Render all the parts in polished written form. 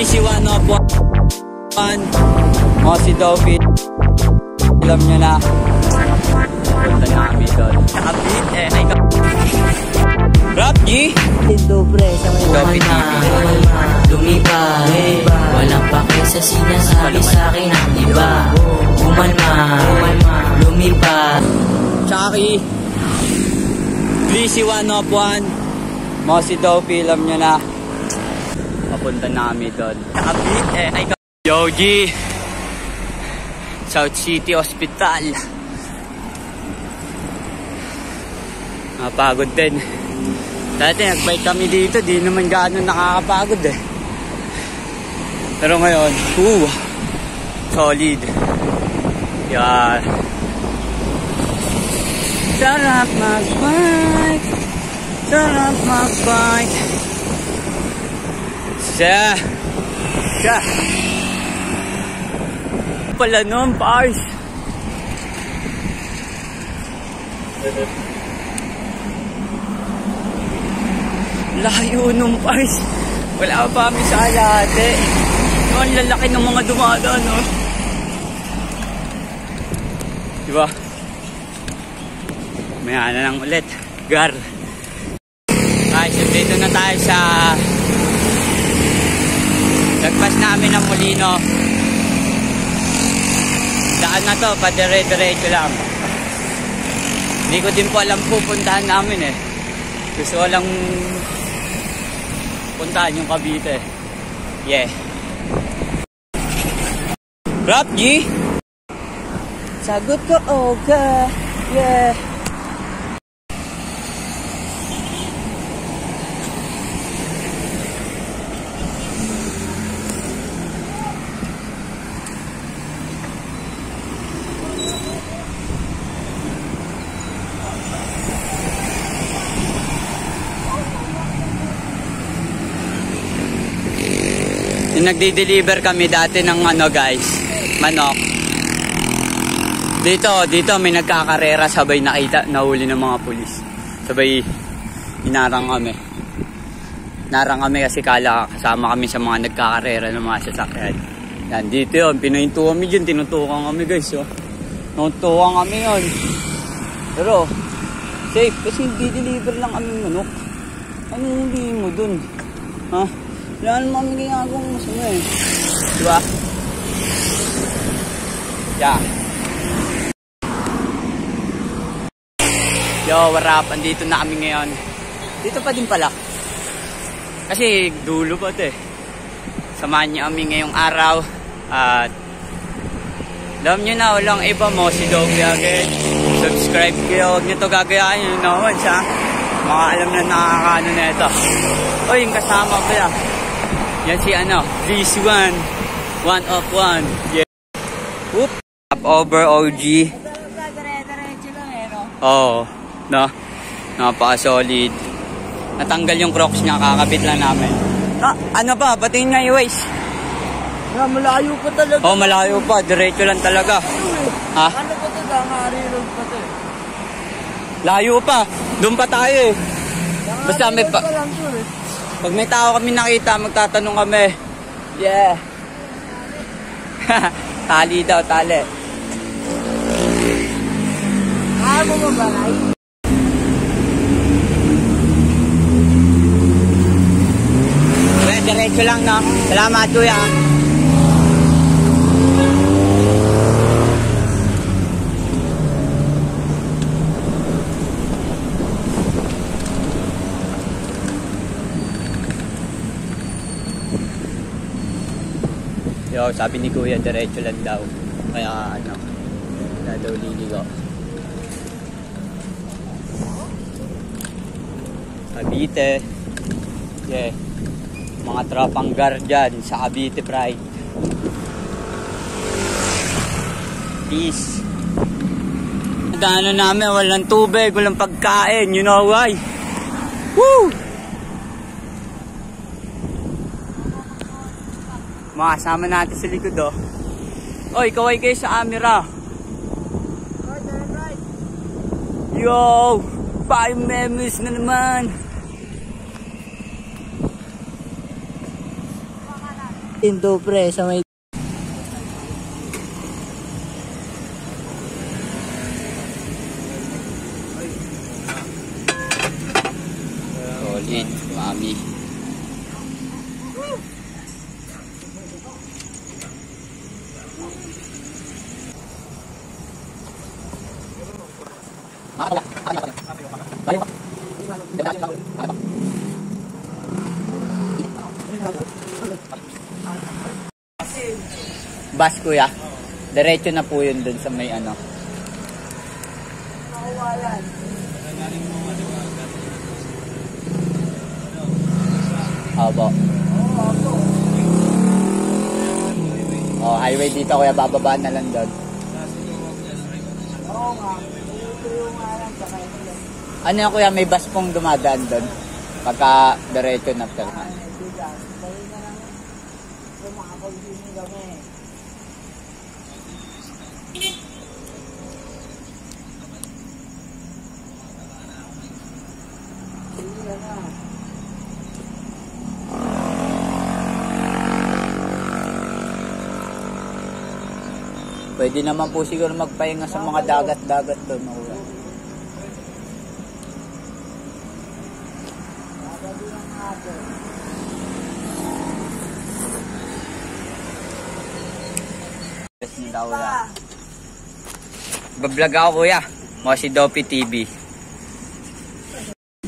DC 101. O si Dobby. Alam nyo na. Punta namin doon. Nakabit eh. Ay ka. Rap G. Dobre sa may Dobby TV. Lumipad, walang pake sa sinasabi sa'kin ang iba. Umalma, lumipad. Chucky. DC 101. Mo si Dobby. Alam nyo na. Papunta namin doon. Nakabit eh. Ay ka. Yogi. South City Hospital. Napagod din. Dati nagbike kami dito, di naman gaano nakakapagod eh. Pero ngayon, solid. Yan. Sarap magbike. Sarap magbike. Siya. Pala nun, pars. Layo nung pars. Wala pa kami sa alate. Ang lalaki ng mga dumadaan, no? Diba? Maya na lang ulit. Gar. Guys, dito na tayo sa lagpas namin ng Molino. Daan na to, padire-diretso lang. Hindi ko din po alam pupuntahan namin eh. Gusto ko lang puntahan yung Cavite. Yeah. Rap G. Sagot ko okay. Yeah. Yung nagdi-deliver kami dati ng ano guys, manok. Dito may nagkakarera, sabay nahuli ng mga pulis. Sabay inarang kami. Narang kami kasi kala kasama kami sa mga nagkakarera ng mga sasakyan. Yan, dito yun, pinahintuan kami dyan, tinutukan kami guys. Oh. Tinutukan kami yun. Pero, safe, kasi di-deliver lang kami manok. Anong huli mo dun? Ha? Wala naman kami ginagawang masama eh. Diba? Yeah. Yo, what up? Andito na kami ngayon. Dito pa din pala. Kasi dulo pa ito eh. Samahan niyo kami ngayong araw. At alam nyo na, walang iba mo si Dobby again. Subscribe kayo. Huwag nyo ito gagayain yun naman siya. Mga alam na nakakaano na ito. O, yung kasama ko yan. Yan si ano, this one of one. Yeah. Whoop. Up over OG. Dire-diretso lang eh, no? Oo. No? Napaka-solid. Natanggal yung crocs niya, kakabit lang namin. Ano ba? Batiin nga yung waist. Malayo pa talaga. Oh, malayo pa. Diretso lang talaga. Ha? Ano pa ito? Dangari road pa ito eh. Layo pa. Doon pa tayo eh. Basta may pa... Pag may tao kami nakita, magtatanong kami. Yeah. Tali daw, tali. Kaya mo mabalay? Diretso lang, no? Salamat, kuya. Yo, sabi ni kuya, diretso lang daw. Kaya ano, na daw liligo. Cavite. Yeah. Mga tropang guardian sa Cavite Pride. Peace. Gano'n namin, walang tubig, walang pagkain. You know why? Woo! Makasama natin sa likod, oh. Oy, kaway kayo sa camera. Yo! 5 memories na naman. natin to, pre, sa may... Solid, mami. Bas, kuya. Diretso na po yun dun sa may ano. Nakawalan. Opo. Oh, highway dito, kuya. Bababa na lang doon. Oo nga. Ito yung alam sa kayo. Ano yan, kuya? May bus pong dumadaan doon. Pagka diretso na perman. Dahil na lang. Kung makapag-sini kami. Pwede naman po siguro magpahinga sa mga dagat-dagat doon. Kuya. Bablog ako, kuya. Mga si Dopi TV.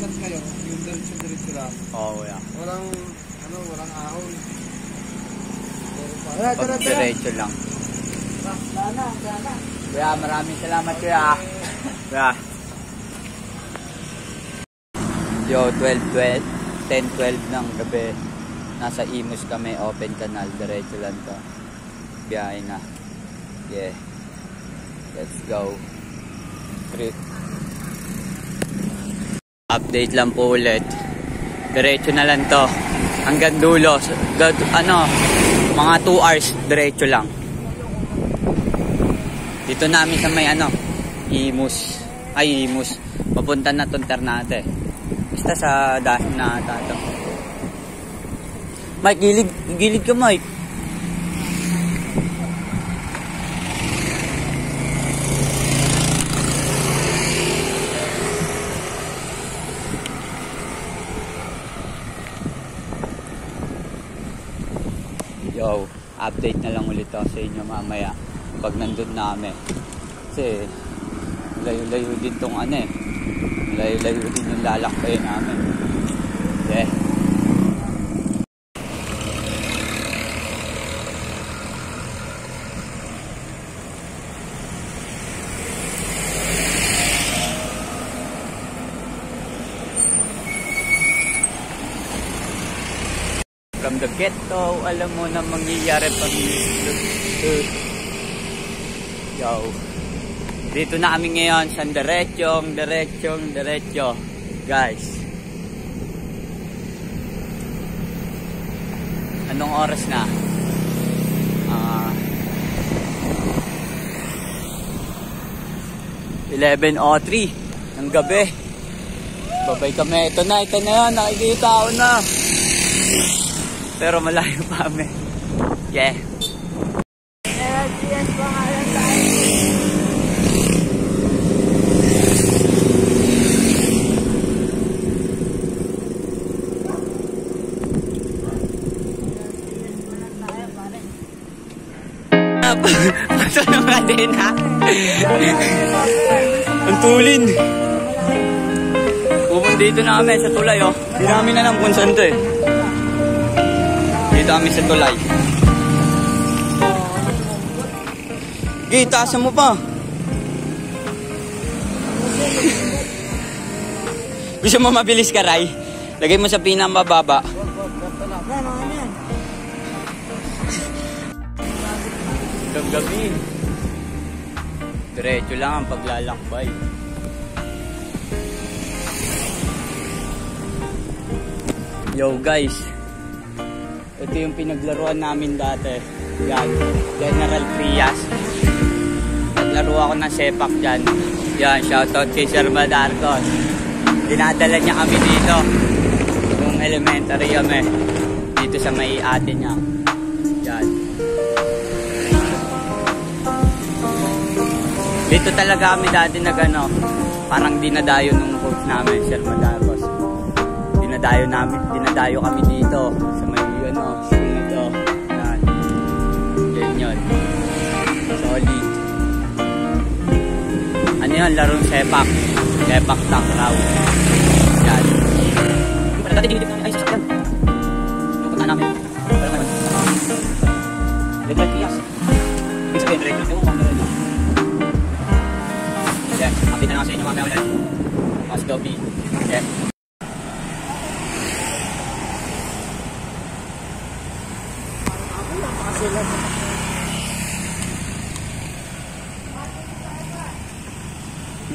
Kayo, yung diretso lang. Oo, kuya. Walang ahon. Pag diretso lang. Sana. Kuya, maraming salamat, kuya. Kuya. Yo, 10-12 ng gabi. Nasa Imus kami, open canal. Diretso lang to. Biyahe na. Yeah. Let's go. Trip. Update lang po ulit. Diretso na lang to. Hanggang dulo. Mga 2 hours. Diretso lang. Dito namin sa may Imus. Imus. Papunta na itong Ternate. Basta sa dahil na tato. Mike, gilid ka, Mike. Yo, update na lang ulit ako sa inyo mamaya pag nandun na kami. Kasi layo-layo din tong layo-layo din yung lalakbayin namin. Okay. From the ghetto, alam mo na mangyayari pag yo. Dito na kami ngayon sa diretsyo. Guys. Anong oras na? 11:03 ng gabi. Babay kami. Ito na yan. Nakikita ko na. Pero malayo pa kami. Yeah. LGS pangalan tayo. Pasunod natin, ha? Ang tulin. Pupunta dito na kami sa tulay, oh. Hindi namin alam kung saan to, eh. Dito kami sa tulay. Okay, taasan mo pa. Gusto mo mabilis ka, Ray? Lagay mo sa pinamababa. Gabi. Diretso lang ang paglalakbay. Yo guys, ito yung pinaglaruan namin dati. Yan, General Trias. Naglaro ako ng sepak dyan. Yan, shoutout kay Sir Madarcos. Dinadala niya kami dito. Yung elementary kami. Dito sa may ate niya. Dito talaga kami dati nag-ano, parang dinadayo nung coach namin, Sir Madagos. Dinadayo kami dito sa may ano, school na to. Yan yun. Solid. Ano yun? Larong sepak. Sepak takraw. Yan. Pero dati dinidip namin ay sasakyan. Pupunta namin. Pero naman. Red Kiyas. Ibig sabihin, red Kiyas. Ewan ko ang red. Yan. Update na lang sa inyo mamaya ulit. Mas Dobby. Yan.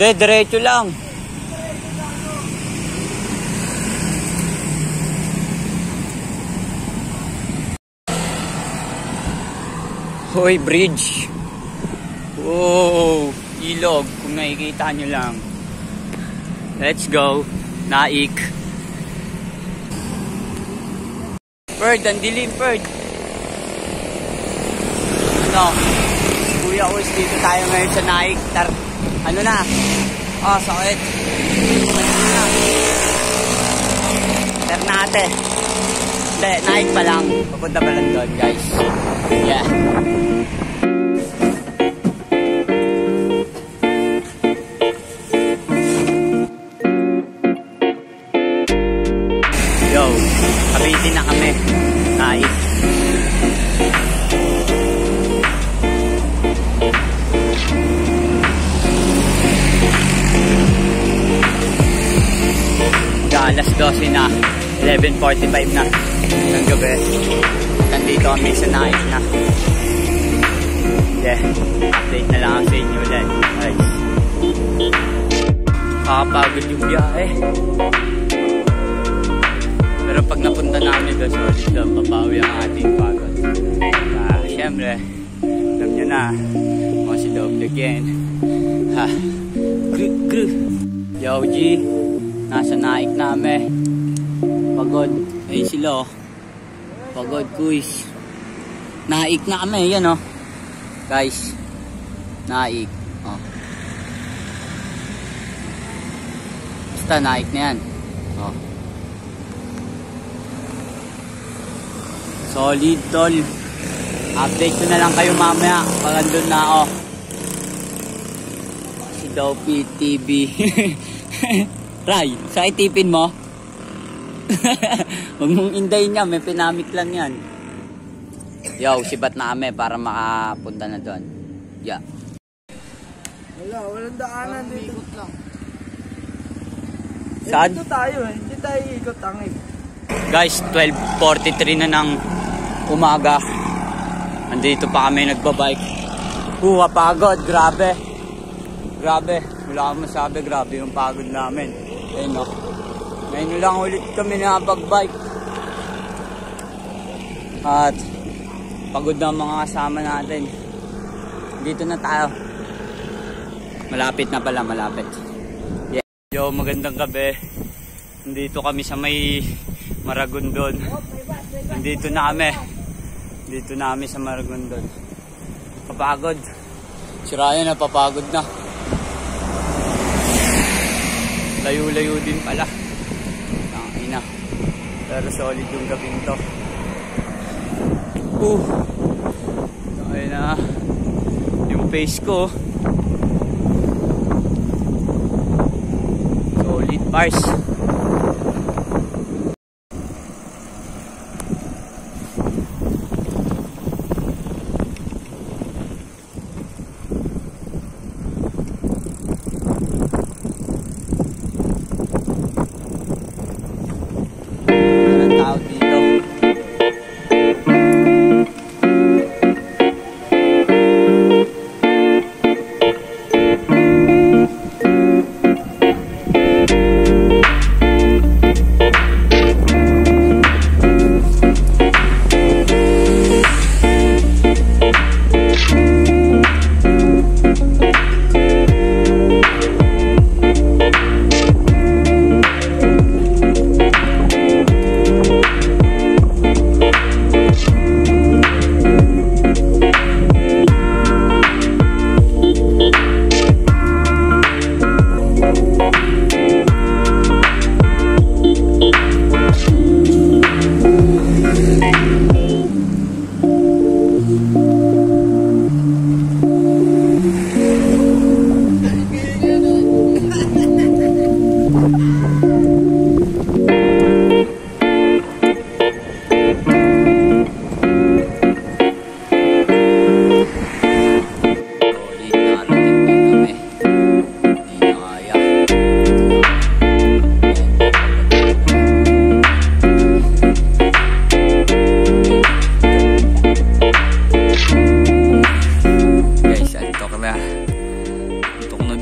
Diretso lang. Hoy, bridge. Wow, ilog. Kung nakikita nyo lang. Let's go. Naik. Bird, ang dilim, bird. Ano? Kuya Urs, dito tayo ngayon sa Naik. Ano na? Oh, sakit. Ternate. Hindi, Naik pa lang. Papunta pa lang doon, guys. Yeah. Yo, kabitin na kami. Naik. Alas 12 na, 11:45 na ng gabi. Nandito kami sa Naik na. Yeah, update na lang ako sa inyo ulit. Guys, kakapagod yung biyahe. Pero pag napunta namin doon, solid doon, papawi ang ating pagod. Siyempre, alam nyo na, mga si Double again. Ha, Yo, G. Nasa Naik namin. Pagod. Ayun sila, oh. Pagod, kuis. Naik na kami, yan, oh. Guys. Naik. Oh. Basta Naik na yan. Oh. Solid, tol. Update ko na lang kayo mamaya pag andun na ako. Si Dopey TV. Ray, sa itipin mo? Huwag mong inday niya, may pinamik lang yan. Yo, sibat na kami para makapunta na doon. Yeah. Walang daanan dito. Lang. Saan? Dito tayo eh, hindi tayo ikot tangig. Guys, 12:43 na ng umaga. Andito pa kami nagbabike. Pagod, grabe. Grabe, wala akong masabi, grabe yung pagod namin. Ayun, no. Ngayon lang ulit kami nakapag-bike. At pagod na ang mga kasama natin. Dito na tayo. Malapit na pala, malapit. Yeah. Yo, magandang gabi. Nandito kami sa may Maragondon. Nandito na kami. Dito na kami sa Maragondon. Kapagod. Si Ryan napapagod na. Layo-layo din pala. Tangina. Pero solid yung gabing to. Tangina. Yung face ko. Solid bars.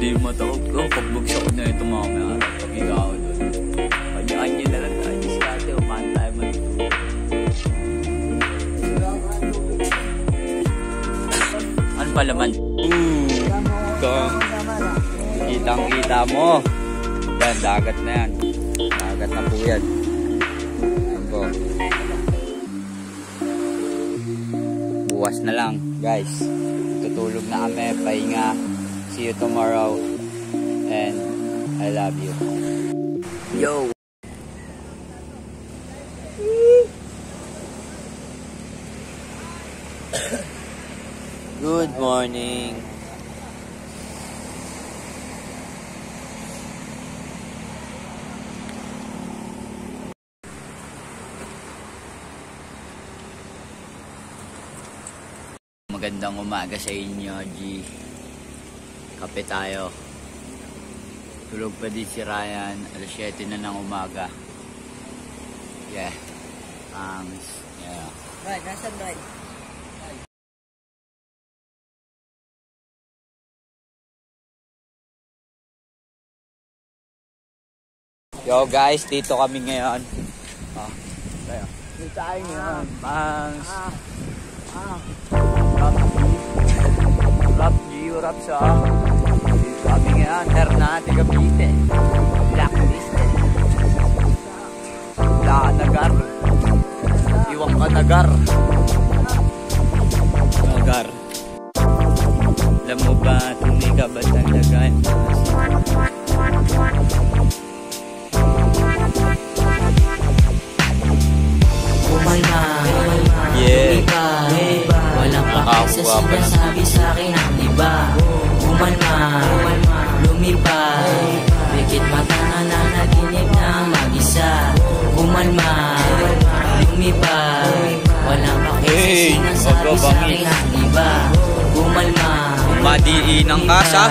Hindi matawag ko. Pagbagsak na ito mamaya. Pag-higa ako doon. Kanya-kanya na lang tayo. Diskarte o paano tayo matutulog. Ano pala man? Kitang-kita mo. Yan, dagat na yan. Dagat na po yan. Yan po. Buwas na lang, guys. Tutulog na kami, pahinga. See you tomorrow. And I love you. Yo! Good morning. Magandang umaga sa inyo, G. Kape tayo. Tulog pa din si Ryan. Alas 7 na ng umaga. Yeah. Yeah. Right, nasan right? Yo guys, dito kami ngayon. Tayo. Dito tayo ngayon. Rap sa dito kami ngayon. Hernate, Cavite. Blacklisted. Nagar. Iwang ka nagar. Nagar. Alam mo ba, tumiga ba't ang lagay? Kumalma, yeah. Walang pake sa sinasabi sa'kin ang iba. Kumalma, lumipad, pikit mata na nanaginip ng mag-isa. Kumalma, lumipad, walang pake sa sinasabi sa'kin ang iba. Kumalma, madiinang ka sa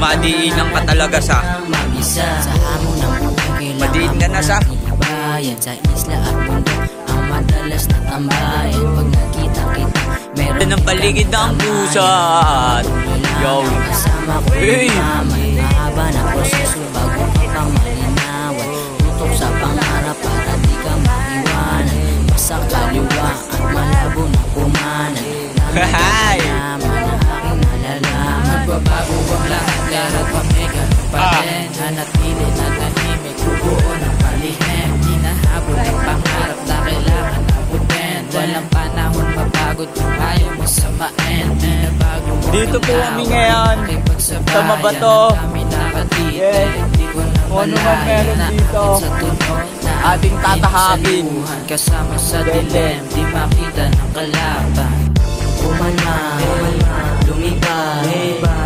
madiinang ka talaga sa mag-isa. Sa hamon ng buhay madiin ka na sa bayan sa isla at mundo ang madalas na tambayan. Pag nakita kita meron ng paligid ng pusat. Yo, kasama ko hey. May mahaba na proseso bago ka pang malinawan. Tutok sa pangarap para di ka maiwanan. Basta kaliwa at malabo na kumanan. Hi! Naman na aking nalalaman. Magbabago ang lahat, lahat pamega patin. Nanatili na tahimik, bubuo ng palihim. Hinahabol ang pangarap na kailangan abutin. Walang panahon mapagod kung ayaw mo samain. Dito po kami ngayon sa Mabato. Yes. Kung ano man meron dito, ating tatahakin. Kasama sa dilim, di makita ng kalaban. Kumalma, lumipad,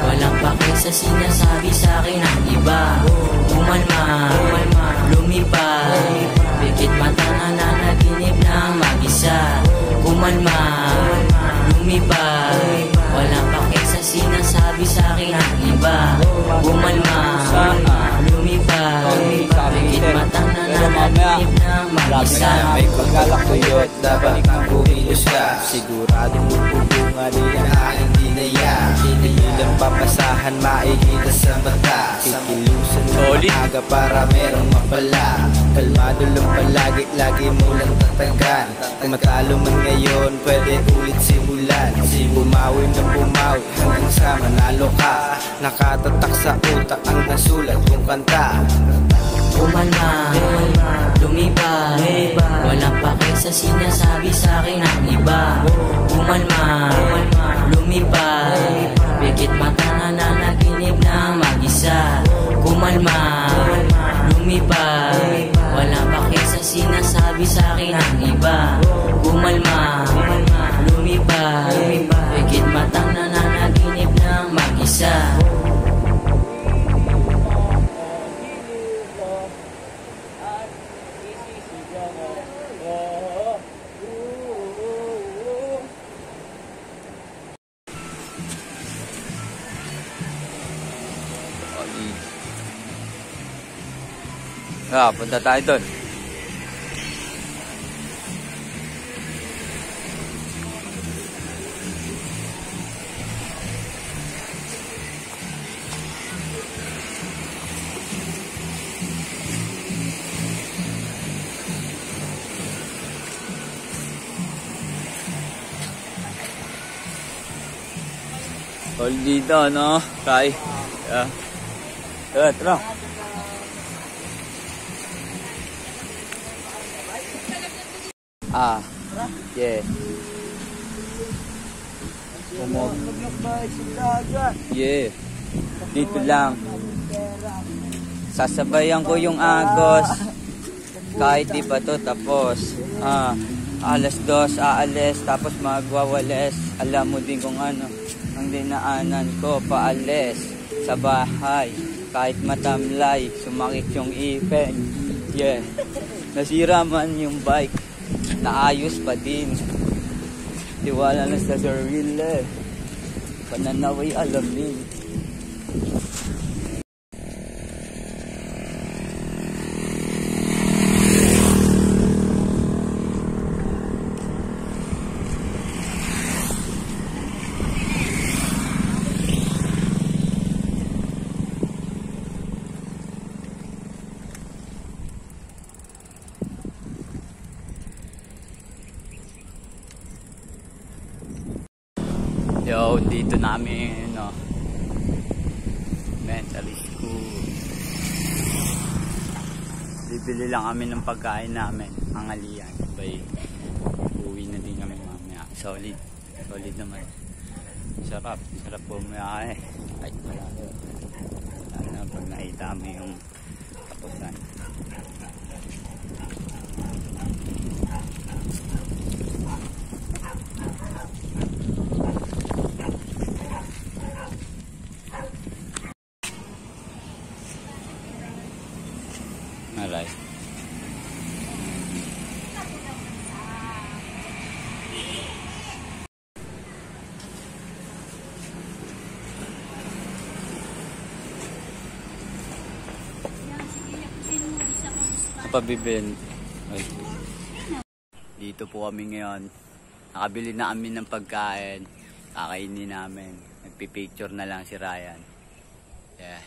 walang pake sa sinasabi sa'kin ang iba. Kumalma, lumipad, pikit mata na nanaginip ng mag-isa. Kumalma, lumipad, walang pake sa sinasabi sa'kin ang iba. Kumalma, lumipad, pikit mata na nanaginip ng mag-isa. May pagkalak sa'yo at dapat kang bumilos ka. Siguradong bubunga din ang aking dinaya. Hinihilang papasahan maikita sa mata. Kikilusan ng aga para merong mapala. Kalmado lang palagi, lagi mo lang tatagan. Kung matalo man ngayon, pwede ulit simulan. Bumawi ng bumawi hanggang sa manalo ka. Nakatatak sa utak ang nasulat kong kanta. Kumalma, lumipad, walang pake sa sinasabi sa'kin ang iba. Kumalma, lumipad, pikit mata na nanaginip ng mag-isa. Kumalma, lumipad, walang pake sa sinasabi sa'kin ang iba. Kumalma, lumipad, pikit mata na nanaginip ng mag-isa. Punta tayo doon. All dito, no? Kay. Yeah. Tara. Yeah. Yeah. Dito lang. Sasabayan ko yung agos. Kahit di pa to tapos. Alas 2 aalis tapos magwawales. Alam mo din kung ano ang dinaanan ko paalis sa bahay. Kahit matamlay, sumakit yung ipin. Yeah. Nasira man yung bike, naayos pa din. Tiwala na sa sarili, pananaw ay alamin. Yo, dito namin, no, mentally school. Bibili lang kami ng pagkain namin, angalian. Bay, uwi na din kami mamaya. Solid naman. Sarap bumiyay. Ay, malayo. Lalo na pag nakita mo yung kapusan. Alright. Pabibin. Dito po kami ngayon. Nakabili na kami ng pagkain. Kakainin namin. Nagpipicture na lang si Ryan. Yeah.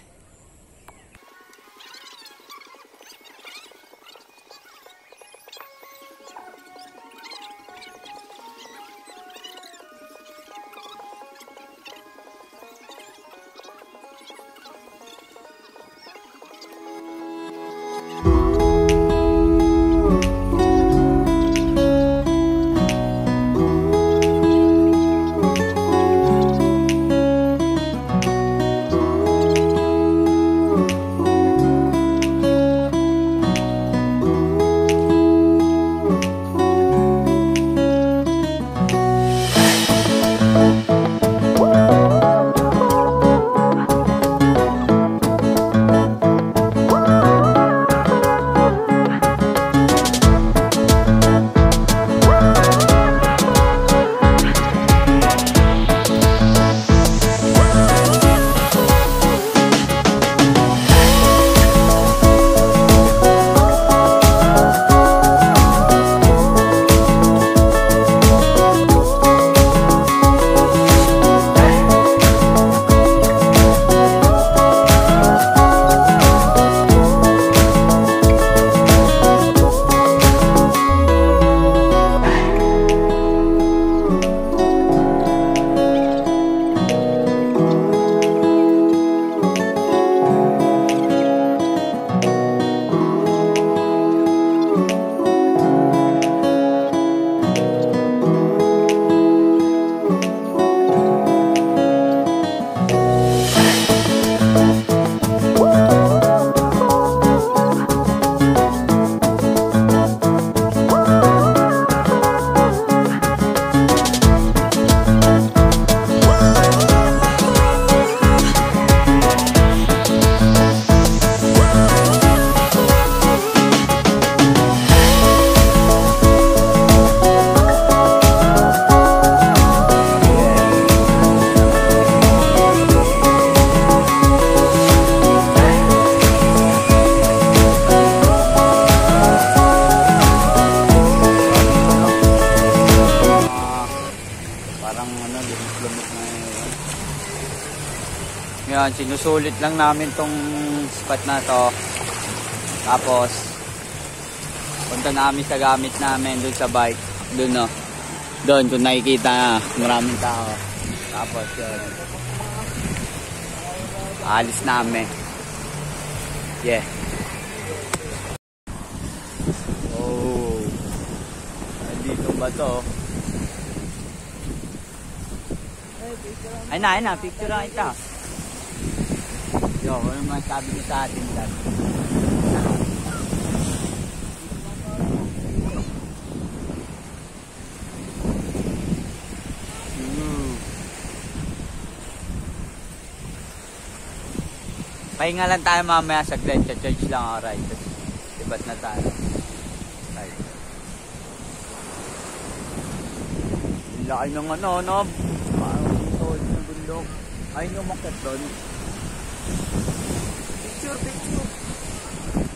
Yan, sinusulit lang namin tong spot na to. Tapos punta namin sa gamit namin dun sa bike. Dun, no. Doon kung nakikita na maraming tao. Tapos yun. Alis namin. Yeah. Oh. Dito ba to? Ay na, picture na kita. Yo, ano naman sabi niyo sa atin dyan? Pahinga lang tayo mamaya sa Glen. Charge lang ako, right? Dibat na tayo. Right. Laki ng ano. Parang dito, yung bundok. Ayun yung makit doon. Picture.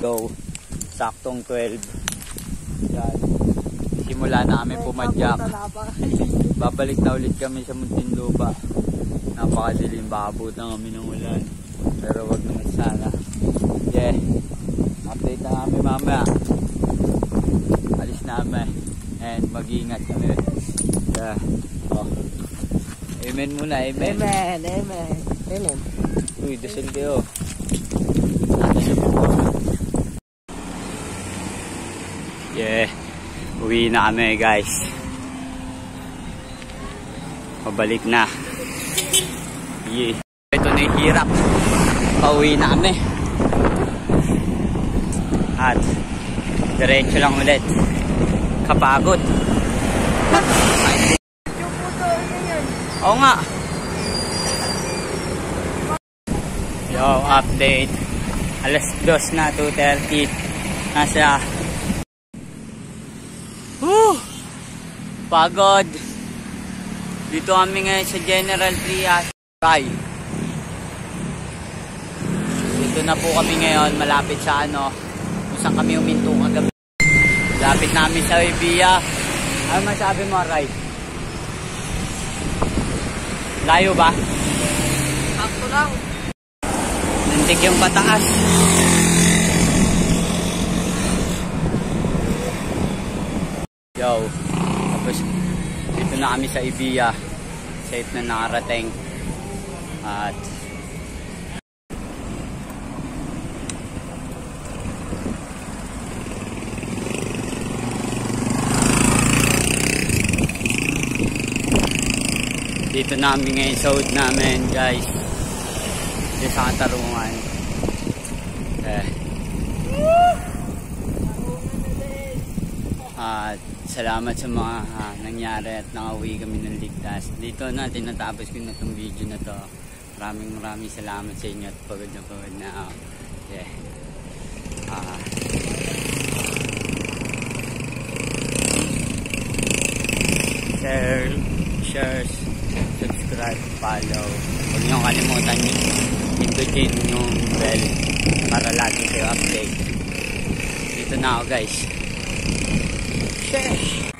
Go. Saktong 12. Yan. Simula na kami pumadyak. Babalik na ulit kami sa Muntinlupa. Napakadilim. Baka abutan kami ng ulan. Pero wag naman sana. Yeah. Update na kami mamaya. Alis namin. And mag-iingat kami. Yeah. Oh. Amen muna. Amen. Amen. Uy, dasal kayo. Yeah. Uwi na kami guys. Pabalik na. Yeah. Ito na yung hirap. Pauwi na kami. At diretso lang ulit. Kapagod. Oo nga. Yo, update. Alas 2 na, 2:30. Nasa pagod. Dito kami ngayon sa General Trias. Bye. Dito na po kami ngayon, malapit sa kung saan kami uminto kagabi. Malapit namin sa Ibia. Ano masabi mo, Ray? Layo ba? Sakto lang. Nantig yung pataas. Yo. Tapos, dito na kami sa Ibia. Safe na nakarating. At dito namin ngayon sa hood namin guys. Dito sa Katarungan. At salamat sa mga nangyari at nakauwi kami ng ligtas. Dito na tinatapos ko na itong video na to. Maraming salamat sa inyo at pagod na ako. Yeah. Share, subscribe, follow. Huwag niyong kalimutan pindutin yung bell para lagi kayo update. Dito na ako guys. Share!